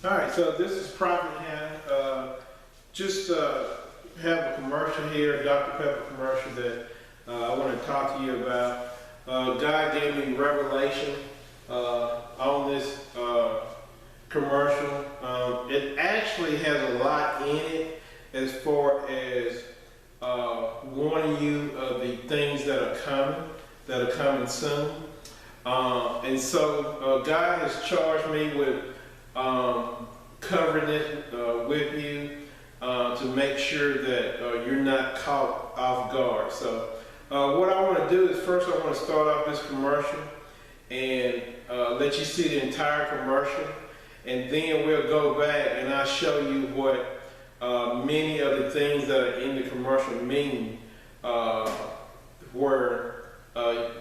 All right, so this is Prophet Hannah. Just have a commercial here, a Dr. Pepper commercial that I want to talk to you about. God gave me revelation on this commercial. It actually has a lot in it as far as warning you of the things that are coming soon. And so God has charged me with covering it with you to make sure that you're not caught off guard. So what I want to do is first I want to start off this commercial and let you see the entire commercial, and then we'll go back and I'll show you what many of the things that are in the commercial mean, where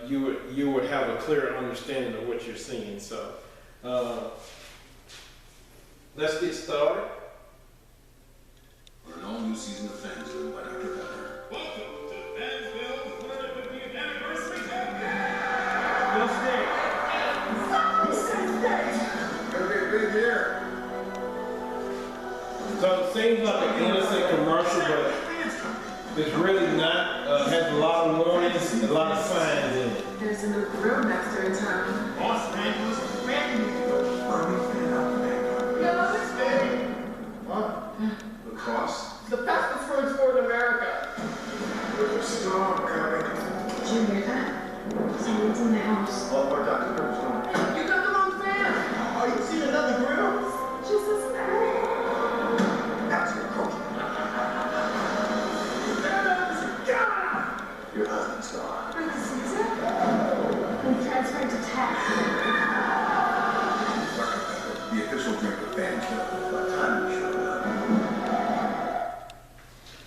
you would have a clear understanding of what you're seeing. So let's get started. For an all-new season of Fansville by Dr. Pepper. Welcome to Fansville's 150th anniversary campaign. Gonna be a big year. So it seems like an innocent commercial, but it's really not. Has a lot of warnings, a lot of signs in it. There's a new brewmaster in town. Los Angeles Commanding What? The cost? the fastest growing sport in America. There's a storm coming. Did you hear that? Someone's in the house. All for Dr. Pepper's going. You got the wrong fan. Oh, you seen another grill? Just a snack. That's your coach. Your husband's gone. Wait, this is it? We transferred to tax. Dr. Pepper, the official drink of Fansville. By the time you showed up.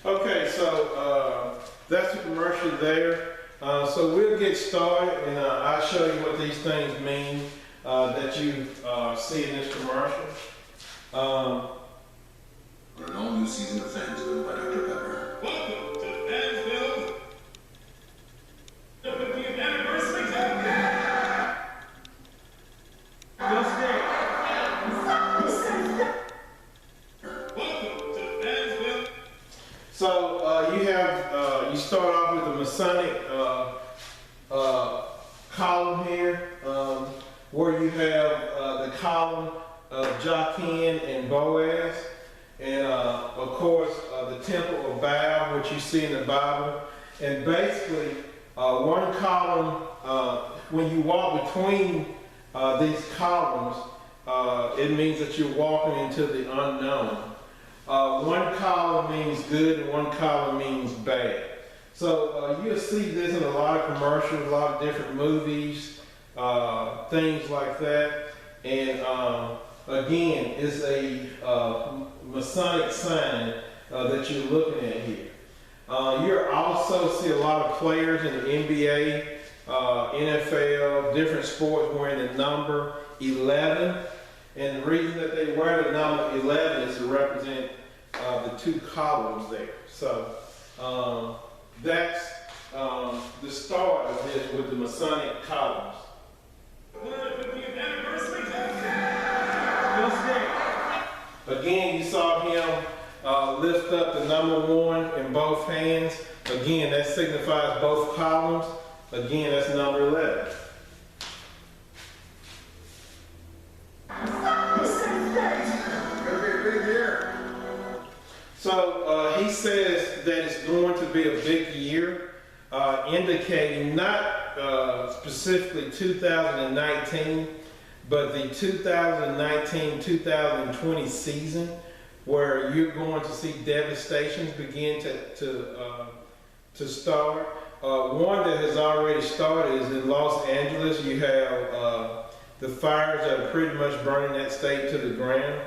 Okay, so that's the commercial there. So we'll get started, and I'll show you what these things mean that you see in this commercial. For an all-new season of Fansville by Dr. Pepper. Welcome to Fansville's 150th anniversary campaign. Welcome to Fansville. So you start off with the Masonic column here, where you have the column of Jachin and Boaz, and of course the Temple of Baal, which you see in the Bible. And basically, one column, when you walk between these columns, it means that you're walking into the unknown. One column means good and one column means bad. So you'll see this in a lot of commercials, a lot of different movies, things like that. And again, it's a Masonic sign that you're looking at here. You'll also see a lot of players in the NBA, NFL, different sports wearing the number 11. And the reason that they wear the number 11 is to represent the two columns there. So that's the start of this with the Masonic columns. 150th anniversary campaign. Again, you saw him lift up the number 1 in both hands. Again, that signifies both columns. Again, that's number 11. Gonna be a big year. So he says that it's going to be a big year, indicating not specifically 2019, but the 2019-2020 season, where you're going to see devastations begin to start. One that has already started is in Los Angeles. You have the fires that are pretty much burning that state to the ground,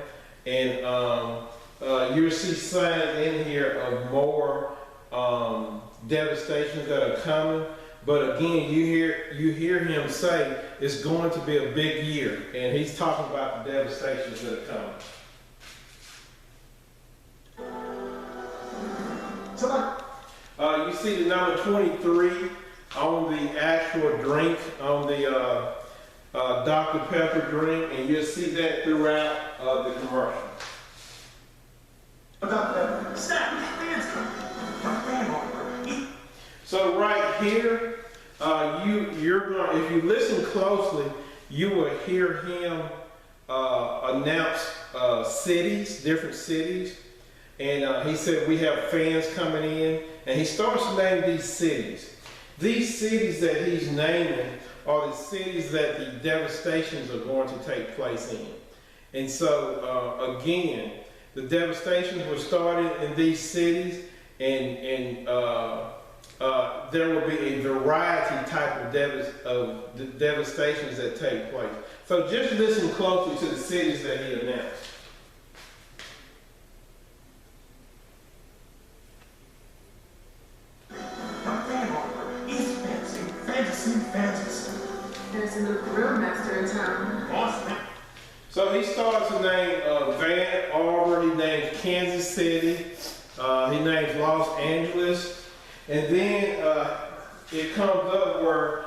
and you'll see signs in here of more devastations that are coming. But again, you hear him say it's going to be a big year, and he's talking about the devastations that are coming. You see the number 23 on the actual drink on the Dr. Pepper drink, and you'll see that throughout the commercial. Snap, man's coming. My grandma. So right here, you're going. If you listen closely, you will hear him announce cities, different cities, and he said we have fans coming in, and he starts to name these cities. These cities that he's naming are the cities that the devastations are going to take place in. And so again, the devastations were started in these cities, and there will be a variety type of devastations that take place. So just listen closely to the cities that he announced. My grandma. He's fantasy. There's a new grill master in town. Awesome. So he starts to name Van Arbor, he names Kansas City, he names Los Angeles, and then it comes up where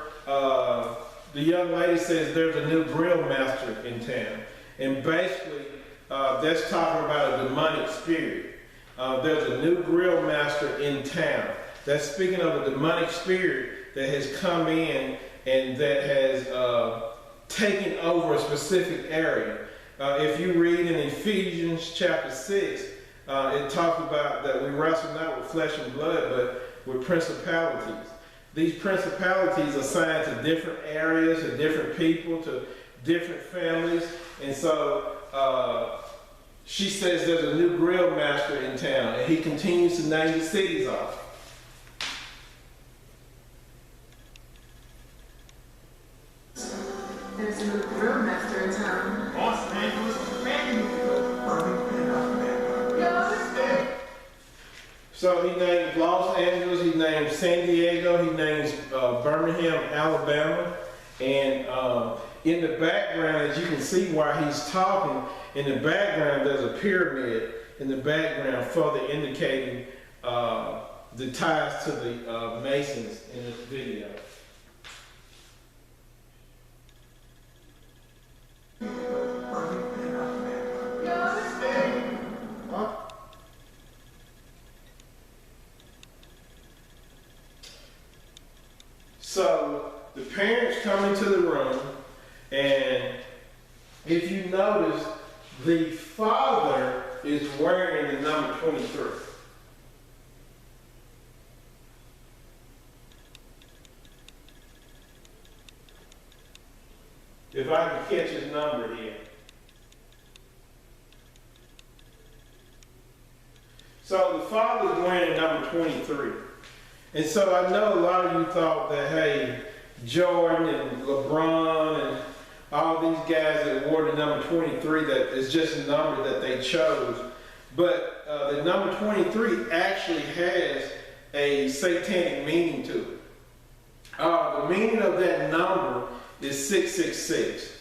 the young lady says there's a new grill master in town. And basically, that's talking about a demonic spirit. There's a new grill master in town. That's speaking of a demonic spirit that has come in and that has taken over a specific area. If you read in Ephesians chapter 6, it talks about that we wrestle not with flesh and blood, but with principalities. These principalities are assigned to different areas, to different people, to different families. And so she says there's a new grill master in town, and he continues to name the cities off. There's a new grill master in town. Los Angeles, man. So he names Los Angeles, he names San Diego, he names Birmingham, Alabama, and in the background, as you can see while he's talking, in the background there's a pyramid in the background further indicating the ties to the Masons in this video. So the parents come into the room, and if you notice, the father is wearing the number 23. If I can catch his number here. So the father's wearing number 23. And so I know a lot of you thought that, hey, Jordan and LeBron and all these guys that wore the number 23, that is just a number that they chose. But the number 23 actually has a satanic meaning to it. The meaning of that number is 666.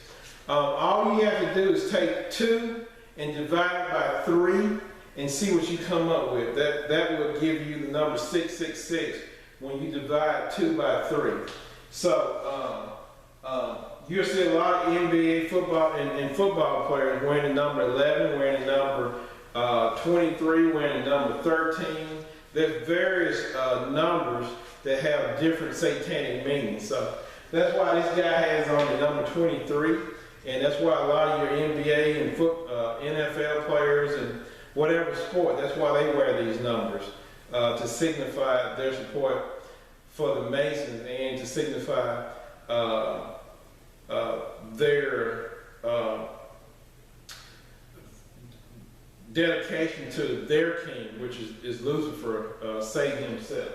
All you have to do is take 2 and divide it by 3 and see what you come up with. That will give you the number 666 when you divide 2 by 3. So you'll see a lot of NBA football and football players wearing the number 11, wearing the number 23, wearing the number 13. There's various numbers that have different satanic meanings. So that's why this guy has on the number 23, and that's why a lot of your NBA and NFL players and whatever sport, that's why they wear these numbers, to signify their support for the Masons and to signify their dedication to their king, which is Lucifer, Satan himself.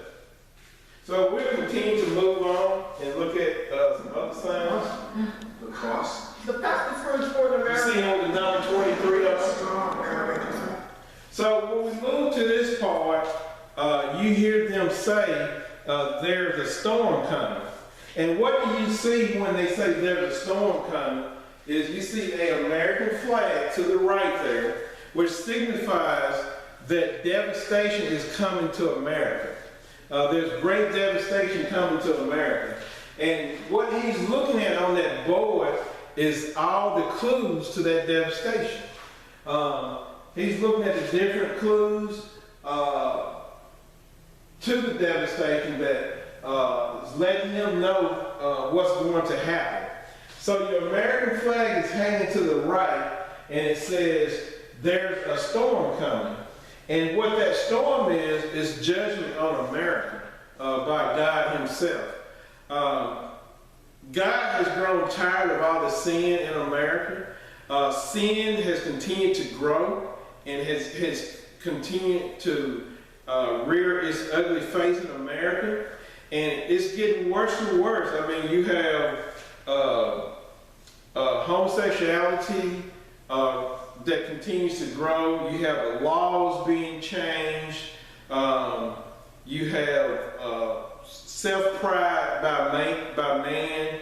So we'll continue to move on and look at some other signs. The cross. The pastor's first for the You see on the number 23 up. So when we move to this part, you hear them say there's a storm coming. And what do you see when they say there's a storm coming is you see an American flag to the right there, which signifies that devastation is coming to America. There's great devastation coming to America. And what he's looking at on that board is all the clues to that devastation. He's looking at the different clues to the devastation that is letting him know what's going to happen. So your American flag is hanging to the right, and it says there's a storm coming. And what that storm is judgment on America by God himself. God has grown tired of all the sin in America. Sin has continued to grow and has continued to rear its ugly face in America. And it's getting worse and worse. I mean, you have homosexuality that continues to grow. You have laws being changed. You have self-pride by man.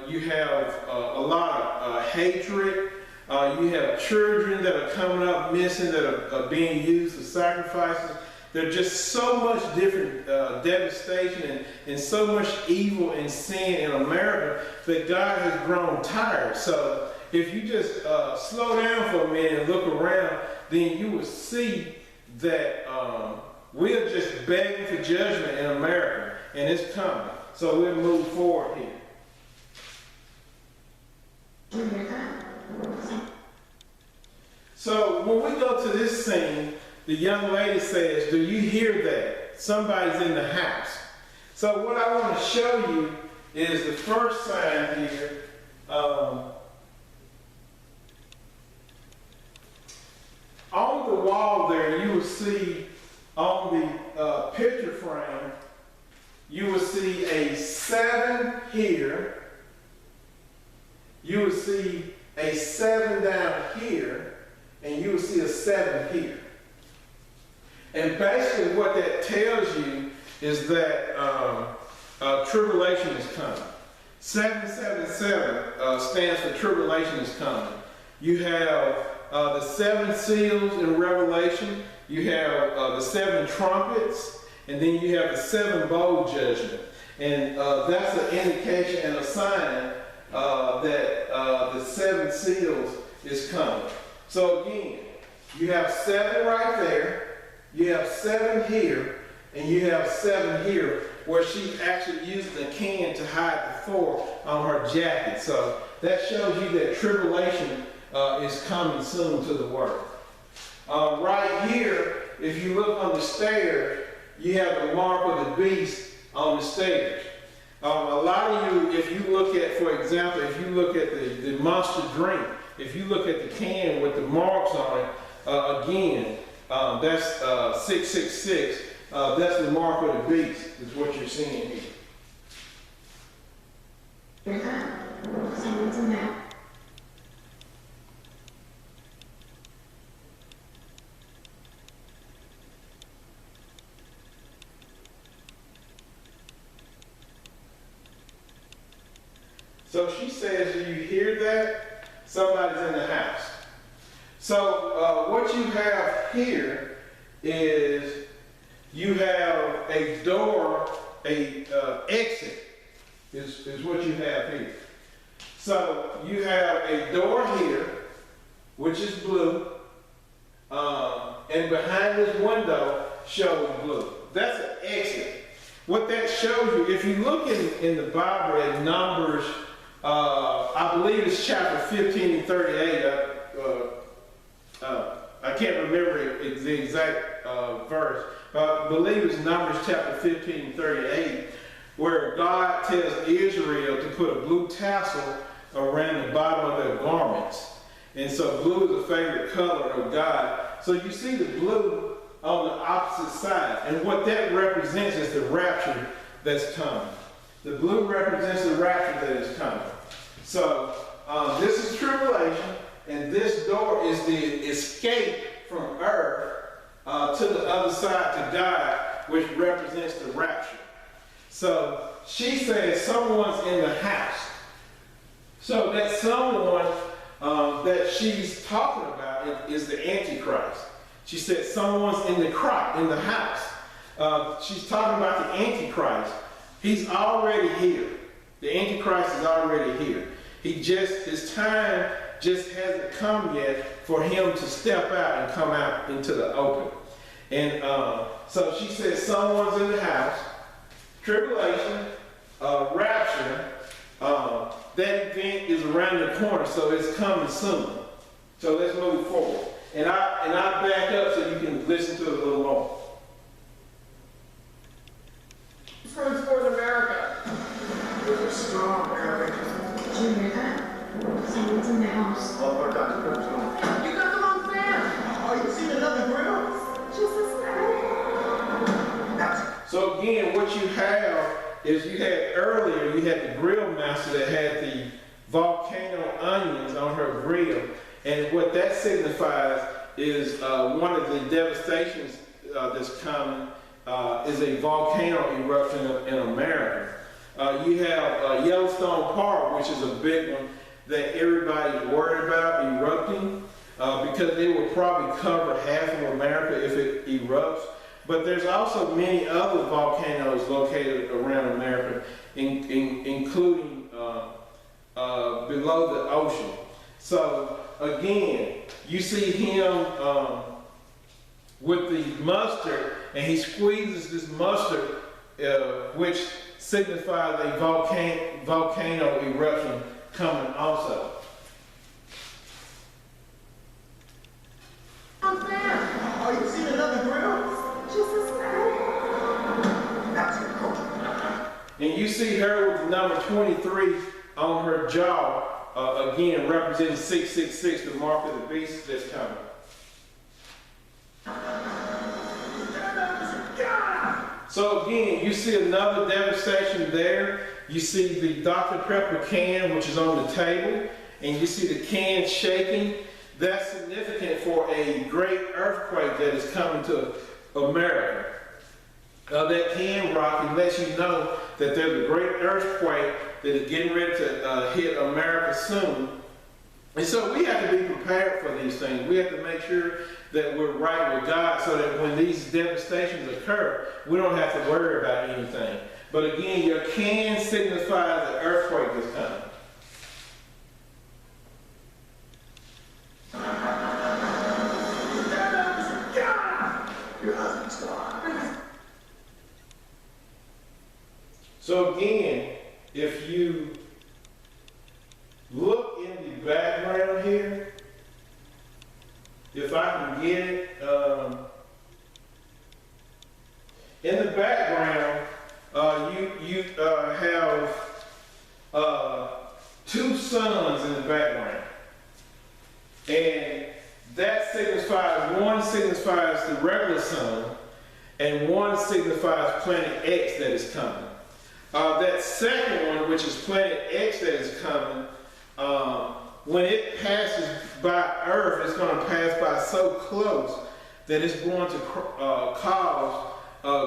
You have a lot of hatred. You have children that are coming up missing, that are being used as sacrifices. There's just so much different devastation and so much evil and sin in America that God has grown tired. So if you just slow down for a minute and look around, then you will see that we're just begging for judgment in America, and it's coming. So we'll move forward here. So when we go to this scene, the young lady says, "Do you hear that? Somebody's in the house." So what I want to show you is the first sign here. On the wall there, you will see on the picture frame, you will see a 7 here. You will see a 7 down here, and you will see a 7 here. And basically what that tells you is that tribulation is coming. 777 stands for tribulation is coming. You have the 7 seals in Revelation. You have the 7 trumpets, and then you have the 7 bowl judgment. And that's an indication and a sign that the 7 seals is coming. So again, you have 7 right there. You have 7 here, and you have 7 here, where she actually used a can to hide the 4 on her jacket. So that shows you that tribulation is coming soon to the world. Right here, if you look on the stairs, you have the mark of the beast on the stairs. A lot of you, if you look at, for example, if you look at the monster drink, if you look at the can with the marks on it, again, that's 666. That's the mark of the beast, is what you're seeing here. Someone's in there. So she says, "Do you hear that? Somebody's in the house." So what you have here is you have a door, exit is what you have here. So you have a door here, which is blue, and behind this window shows blue. That's an exit. What that shows you, if you look in the Bible at Numbers, I believe it's chapter 15 and 38. I can't remember the exact verse, but I believe it's Numbers chapter 15 and 38, where God tells Israel to put a blue tassel around the bottom of their garments. And so blue is a favorite color of God. So you see the blue on the opposite side. And what that represents is the rapture that's coming. The blue represents the rapture that is coming. So this is tribulation, and this door is the escape from earth to the other side to God, which represents the rapture. So she says someone's in the house. So that someone that she's talking about is the Antichrist. She said someone's in the house. She's talking about the Antichrist. He's already here. The Antichrist is already here. His time just hasn't come yet for him to step out and come out into the open. And so she says, someone's in the house, tribulation, rapture, that event is around the corner, so it's coming soon. So let's move forward. And I back up so you can listen to it a little more. Transport America. There's a storm coming. Did you hear that? Someone's in the house. All our Dr. Pepper's going. You got the wrong fan. Oh, you seen another grill? Just a second. So again, what you have is you had earlier, you had the grill master that had the volcano onions on her grill. And what that signifies is one of the devastations that's coming is a volcano eruption in America. You have Yellowstone Park, which is a big one that everybody's worried about erupting because it will probably cover half of America if it erupts. But there's also many other volcanoes located around America, including below the ocean. So again, you see him with the mustard, and he squeezes this mustard, which signifies a volcano eruption coming also. Wrong fan. Oh, you seen another grill? Just a second. That's a coach. And you see her with the number 23 on her jaw, again representing 666, the mark of the beast that's coming. So again, you see another devastation there. You see the Dr. Pepper can, which is on the table, and you see the can shaking. That's significant for a great earthquake that is coming to America. That can rock and lets you know that there's a great earthquake that is getting ready to hit America soon. And so we have to be prepared for these things. We have to make sure that we're right with God so that when these devastations occur, we don't have to worry about anything. But again, your can signifies the earthquake is coming. Your husband's gone. So again, if you look in the background here, if I can get it, in the background, you have two suns in the background, and that signifies, one signifies the regular sun, and one signifies Planet X that is coming. That second one, which is Planet X that is coming, when it passes by Earth, it's going to pass by so close that it's going to cause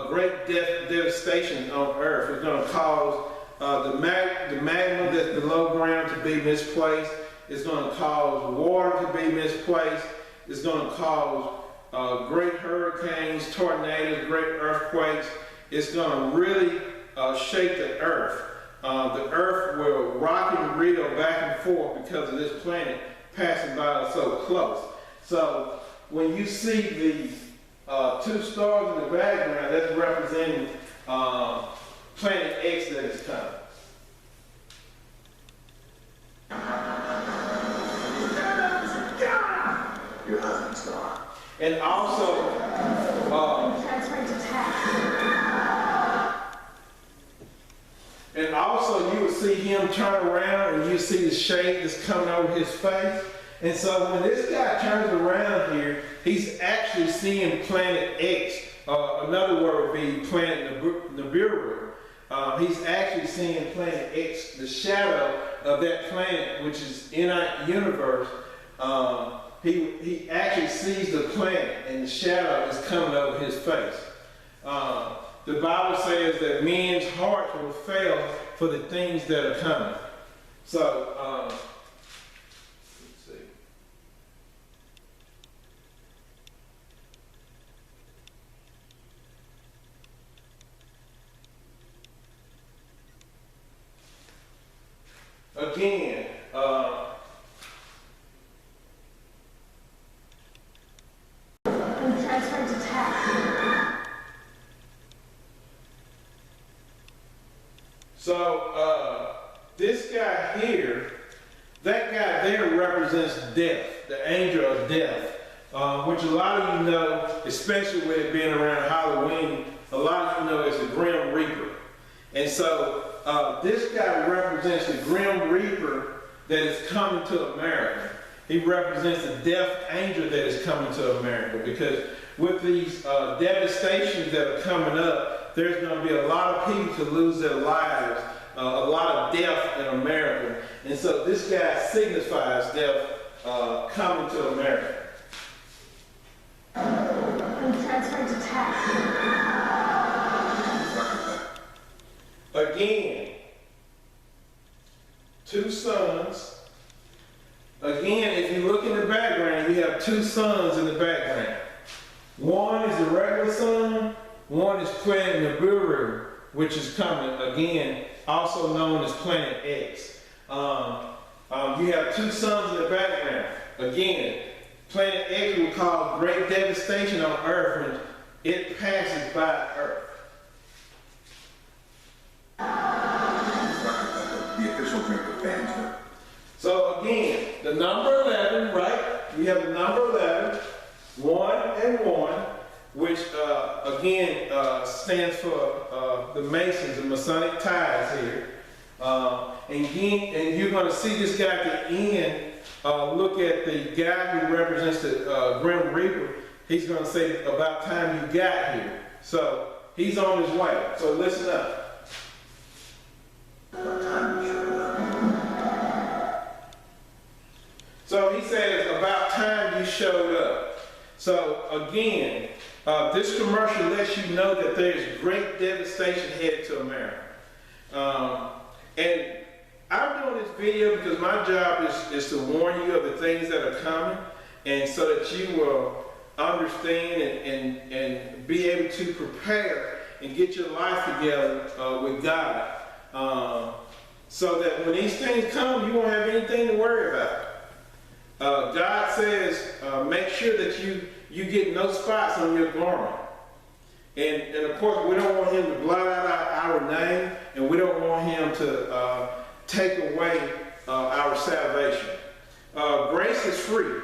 great devastation on Earth. It's going to cause the magma that's below ground to be misplaced. It's going to cause water to be misplaced. It's going to cause great hurricanes, tornadoes, great earthquakes. It's going to really shake the Earth. The Earth will rock and reel back and forth because of this planet passing by us so close. So when you see the two stars in the background, that's representing Planet X that is coming. Your husband's gone. And also, Transferring to tax. you would see him turn around and you see the shade that's coming over his face. And so when this guy turns around here, he's actually seeing Planet X. Another word would be Planet Nibiru. He's actually seeing Planet X, the shadow of that planet, which is in our universe. He actually sees the planet and the shadow is coming over his face. The Bible says that men's hearts will fail for the things that are coming. So, let's see. So this guy here, that guy there represents death, the angel of death, which a lot of you know, especially with it being around Halloween, a lot of you know is the Grim Reaper. And so this guy represents the Grim Reaper that is coming to America. He represents the death angel that is coming to America, because with these devastations that are coming up, there's going to be a lot of people to lose their lives, a lot of death in America. And so this guy signifies death coming to America. I'm transferring to tech. Again, two sons. Again, if you look in the background, you have two sons in the background. One is the regular son, one is Planet Nibiru, which is coming, again, also known as Planet X. You have two sons in the background. Again, Planet X will cause great devastation on Earth when it passes by Earth. The official drink of fans. So again, the number 11, right? We have the number 11, 1 and 1, which again stands for the Masons, the Masonic ties here. And you're going to see this guy at the end. Look at the guy who represents the Grim Reaper. He's going to say, "About time you got here." So he's on his way. So listen up. So he says, "About time you showed up." So again, this commercial lets you know that there's great devastation headed to America. And I'm doing this video because my job is to warn you of the things that are coming, and so that you will understand and be able to prepare and get your life together with God. So that when these things come, you won't have anything to worry about. God says, make sure that you get no spots on your garment. And of course, we don't want him to blot out our name, and we don't want him to take away our salvation. Grace is free.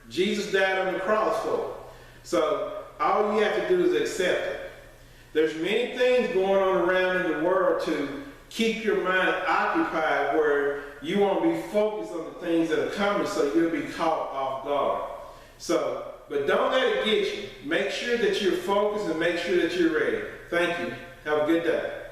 Jesus died on the cross for it. So all you have to do is accept it. There's many things going on around in the world to keep your mind occupied, where you won't be focused on the things that are coming, so you'll be caught off guard. So, but don't let it get you. Make sure that you're focused and make sure that you're ready. Thank you. Have a good day.